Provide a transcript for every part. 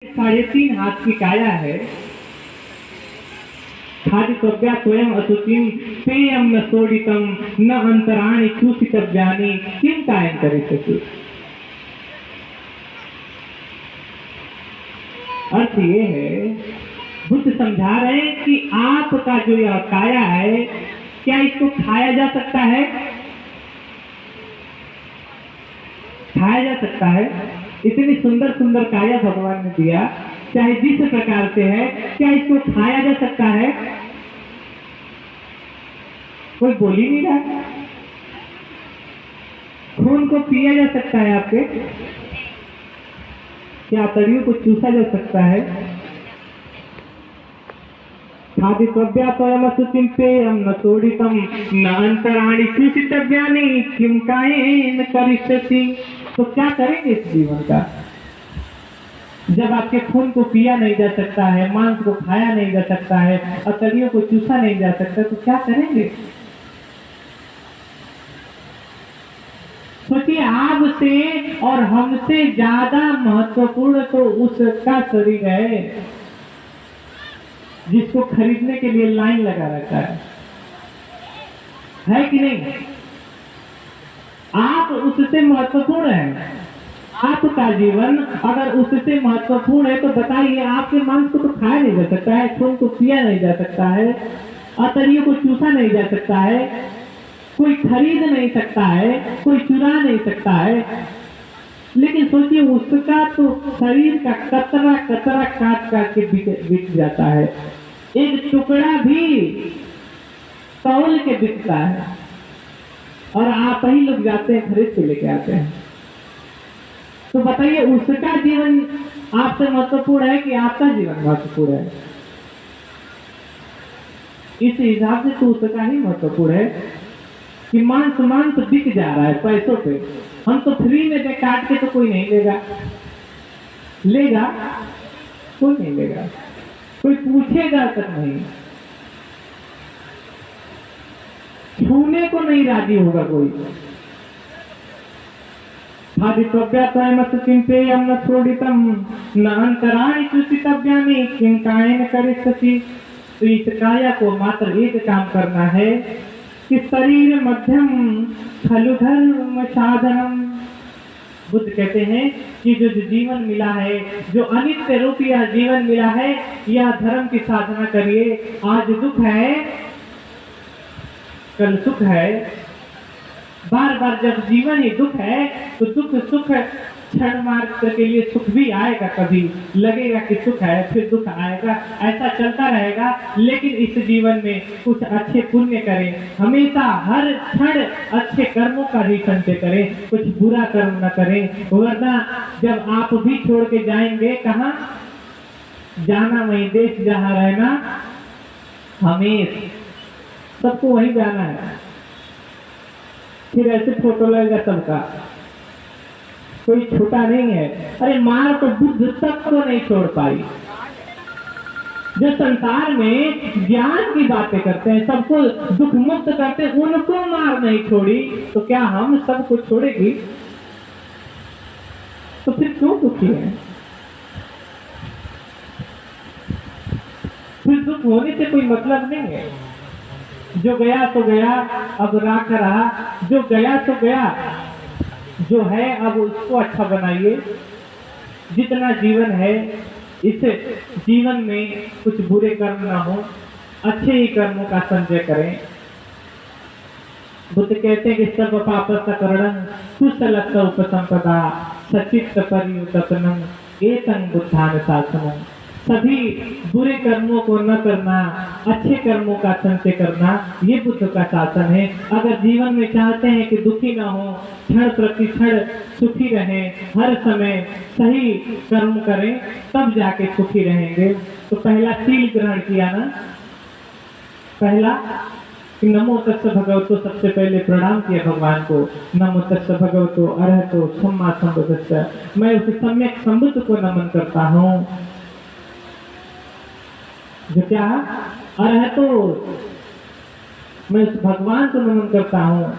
3.5 हाथ की काया है। खादितव्या स्वयं अशुचिं पेयं न सोडितं न अंतराणि चूषितव्यानि किं कायं करिष्यति। अर्थ ये है, बुद्ध समझा रहे हैं कि आपका जो यह काया है, क्या इसको खाया जा सकता है? खाया जा सकता है? इतनी सुंदर सुंदर काया भगवान ने दिया, चाहे जिस प्रकार से है, क्या इसको खाया जा सकता है? कोई बोल ही नहीं रहा। खून को पिया जा सकता है आपके? क्या तड़ियों को चूसा जा सकता है? खादितव्या स्वयमशुचिं पेयं न सोडितं न अंतराणि चूषितव्यानि किं कायेन करिष्यति। तो क्या करेंगे इस जीवन का, जब आपके खून को पिया नहीं जा सकता है, मांस को खाया नहीं जा सकता है, अतड़ियों को चूसा नहीं जा सकता, तो क्या करेंगे? सोचिए, आपसे और हमसे ज्यादा महत्वपूर्ण तो उसका शरीर है जिसको खरीदने के लिए लाइन लगा रहता है कि नहीं? आप उससे महत्वपूर्ण हैं। आपका जीवन अगर उससे महत्वपूर्ण है तो बताइए, आपके मांस को तो खाया नहीं जा सकता है, खून को पिया नहीं जा सकता है, अतड़ियों को चूसा नहीं जा सकता है, कोई खरीद नहीं सकता है, कोई चुरा नहीं सकता है। लेकिन सोचिए, उसका तो शरीर का कतरा कतरा काट काट के बिक जाता है। एक टुकड़ा भी तौल के बिकता है और आप ही लोग जाते हैं खरीद के लेके आते हैं। तो बताइए, उसका जीवन आपसे महत्वपूर्ण है कि आपका जीवन महत्वपूर्ण है? इस हिसाब से तो उसका ही महत्वपूर्ण है कि मांस बिक जा रहा है पैसों पे। हम तो फ्री में दे काट के, तो कोई नहीं लेगा। लेगा? कोई नहीं लेगा, कोई पूछेगा तक नहीं, छूने को नहीं राजी होगा कोई। खादितव्या स्वयमशुचिं पेयं न सोडितं न अंतराणि चूषितव्यानि किं कायेन करिष्यति। तो इस काया को मात्र एक काम करना है कि शरीर मध्यम खलु धर्म साधनम। बुद्ध कहते हैं कि जो जीवन मिला है, जो अनित्य रूप यह जीवन मिला है, यह धर्म की साधना करिए। आज दुख है, कल सुख है। बार बार जब जीवन ही दुख है तो दुख सुख क्षण मात्र के लिए सुख भी आएगा, कभी लगेगा कि सुख है, फिर दुख आएगा, ऐसा चलता रहेगा। लेकिन इस जीवन में कुछ अच्छे पुण्य करें, हमेशा हर क्षण अच्छे कर्मों का ही संचय करें, कुछ बुरा कर्म न करें। वरना जब आप भी छोड़ के जाएंगे, कहाँ जाना? वही देश जहाँ रहना, हमें सबको वहीं जाना है। फिर ऐसे फोटो लगेगा सबका, कोई छोटा नहीं है। अरे मार तो बुद्ध तक को नहीं छोड़ पाई। जो संसार में ज्ञान की बातें करते हैं, सबको दुख मुक्त करते हैं, उनको मार नहीं छोड़ी, तो क्या हम सबको छोड़ेगी? तो फिर क्यों दुखी है? फिर दुख होने से कोई मतलब नहीं है। जो गया तो गया, अब राख रहा। जो गया तो गया, जो है अब उसको अच्छा बनाइए। जितना जीवन है, इस जीवन में कुछ बुरे कर्म ना हो, अच्छे ही कर्मों का संचय करें। बुद्ध कहते हैं कि सर्व पापस्तकरणं कुशलस्य उपसंपदा सचित्त परियुतपनं एतं बुद्धानुशासनम्। सभी बुरे कर्मों को न करना, अच्छे कर्मों का संचय करना, ये बुद्ध का शासन है। अगर जीवन में चाहते हैं कि दुखी ना हो, क्षण प्रति क्षण सुखी रहें, हर समय सही कर्म करें, तब जाके सुखी रहेंगे। तो पहला सील ग्रहण किया ना, पहला कि नमो तस्स भगवतो, सबसे पहले प्रणाम किया भगवान को। नमो तस्स भगवतो अरहतो सम्मा संबुद्धस्स। मैं उस सम्यक संबुद्ध को नमन करता हूँ, जो क्या अरहतो, मैं उस भगवान को नमन करता हूँ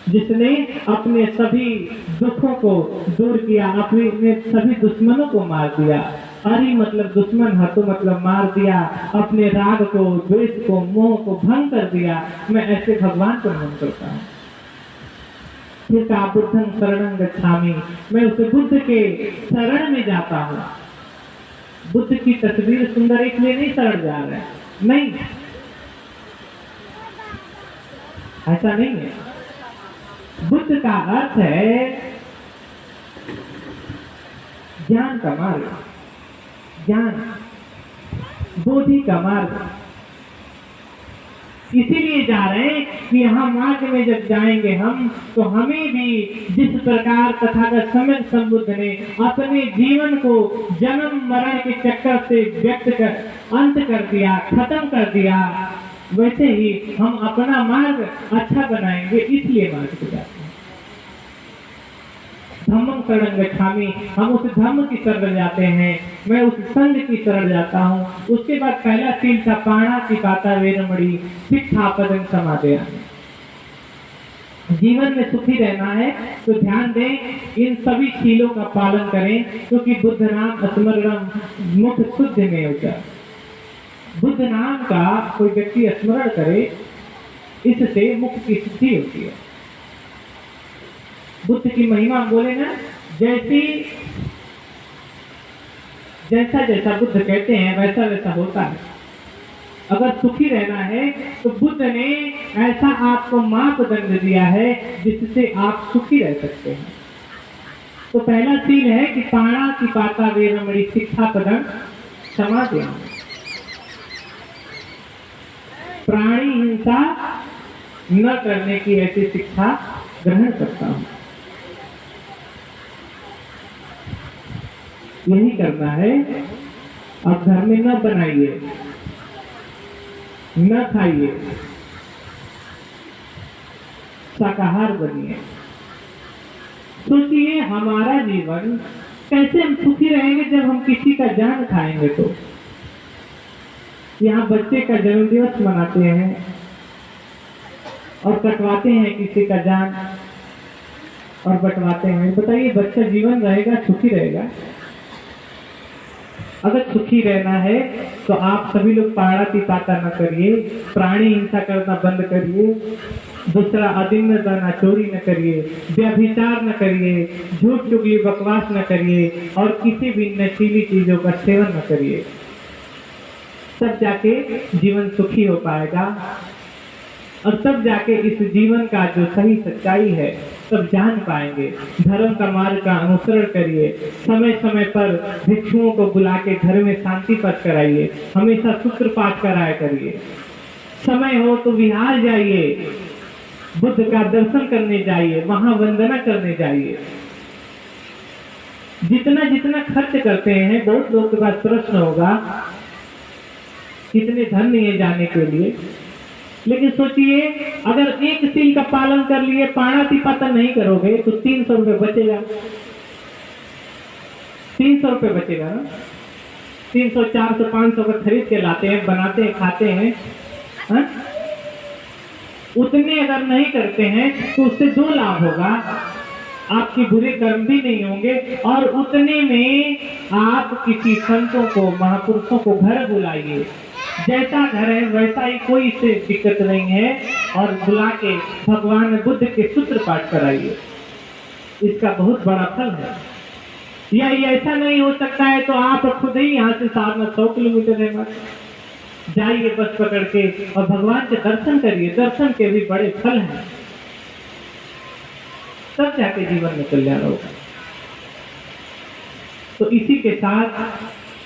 जिसने अपने सभी दुखों को दूर किया, अपने सभी दुश्मनों को मार दिया। अरि मतलब दुश्मन, हतु मतलब मार दिया, अपने राग को, द्वेष को, मोह को भंग कर दिया, मैं ऐसे भगवान को नमन करता हूँ। फिर कहा बुद्धं शरणं गच्छामि, मैं उस बुद्ध के शरण में जाता हूँ। बुद्ध की तस्वीर सुंदर इसलिए नहीं शरण जा रहे हैं, नहीं, ऐसा नहीं है। बुद्ध का अर्थ है ज्ञान का मार्ग, ज्ञान, बोधि का मार्ग। इसीलिए जा रहे हैं कि यहाँ मार्ग में जब जाएंगे हम, तो हमें भी जिस प्रकार तथागत समय संबुद्ध ने अपने जीवन को जन्म मरण के चक्कर से अंत कर दिया, खत्म कर दिया, वैसे ही हम अपना मार्ग अच्छा बनाएंगे, इसलिए मार्ग पे जाते हैं। धम्मं शरणं गच्छामि, हम उस धम्म की शरण जाते हैं, मैं उस संघ की शरण जाता हूँ। उसके बाद पहला सील था पाणातिपाता वेरमणि सिक्खापदं समादयामि। जीवन में सुखी रहना है तो ध्यान दें, इन सभी शीलों का पालन करें, क्योंकि बुद्ध नाम स्मरणं मुख शुद्ध में होता। बुद्ध नाम का कोई व्यक्ति स्मरण करे, इससे मुख की शुद्धि होती है। बुद्ध की महिमा बोले ना, जैसा जैसा बुद्ध कहते हैं वैसा वैसा होता है। अगर सुखी रहना है तो बुद्ध ने ऐसा आपको मापदंड दिया है जिससे आप सुखी रह सकते हैं। तो पहला सील है कि पाणातिपाता वेरमणि सिक्खापदं समादयामि, प्राणी हिंसा न करने की ऐसी शिक्षा ग्रहण करता हूं। यही करना है। अब घर में न बनाइए, न खाइए, शाकाहार बनिए। सोचिए हमारा जीवन कैसे हम सुखी रहेंगे जब हम किसी का जान खाएंगे। तो यहाँ बच्चे का जन्मदिवस मनाते हैं और कटवाते हैं किसी का जान और बंटवाते हैं। बताइए बच्चा जीवन रहेगा, सुखी रहेगा? अगर सुखी रहना है तो आप सभी लोग पाणातिपाता न करिए, प्राणी हिंसा करना बंद करिए, दूसरा अदिम्यता न, चोरी न करिए, व्यभिचार न करिए, झूठ चुगली बकवास न करिए और किसी भी नशीली चीजों का सेवन न करिए। तब जाके जीवन सुखी हो पाएगा और तब जाके इस जीवन का जो सही सच्चाई है तब जान पाएंगे। धर्म का मार्ग का अनुसरण करिए, समय समय पर भिक्षुओं को बुला के घर में शांति पाठ कराइए, हमेशा सूत्र पाठ कराया करिए। समय हो तो विहार जाइए, बुद्ध का दर्शन करने जाइए, वहां वंदना करने जाइए। जितना जितना खर्च करते हैं, बहुत लोग के पास प्रश्न होगा कितने धन नहीं है जाने के लिए, लेकिन सोचिए अगर एक सील का पालन कर लिए, पाणातिपाता नहीं करोगे तो 300 रुपये बचेगा। 300 रुपये बचेगा ना। 300, 400, 500 का खरीद के लाते हैं, बनाते हैं, खाते हैं, हा? उतने अगर नहीं करते हैं तो उससे 2 लाभ होगा, आपके बुरे कर्म भी नहीं होंगे और उतने में आप किसी संतों को, महापुरुषों को घर बुलाइए। जैसा घर है वैसा ही, कोई से दिक्कत नहीं है, और बुला के भगवान बुद्ध के सूत्र पाठ कराइए। इसका बहुत बड़ा फल है। या ऐसा नहीं हो सकता है तो आप खुद ही यहाँ से सारनाथ 100 किलोमीटर है, जाइए बस पकड़ के और भगवान के दर्शन करिए। दर्शन के भी बड़े फल हैं, तब जाके जीवन में कल्याण होगा। तो इसी के साथ